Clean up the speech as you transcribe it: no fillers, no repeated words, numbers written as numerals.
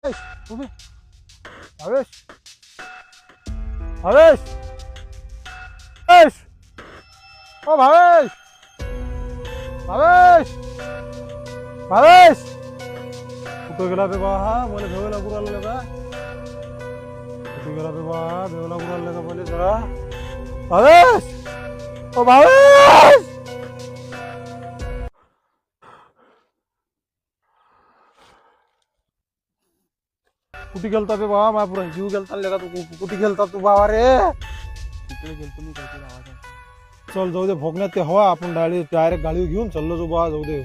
उभे भावेश भावेश भावेश ओ भावेश भावेश भावेश कुठं गेला बे बा हा मला भेव लागू राहिलं का कुठे गेला बे बा भेव लागू राहिलं का मला जरा भावेश ओ भावेश कुठे गेलता बे बा माझा पुरा जीव गेलता का तू कुठे गेलता तू बाबा रे तिकडे गेलतो मी काहीतरी आवाज आला. चल जाऊ दे भोगण्यात ते हवा आपण डायरेक्ट गाडी घेऊन चाललो जो बा जाऊ दे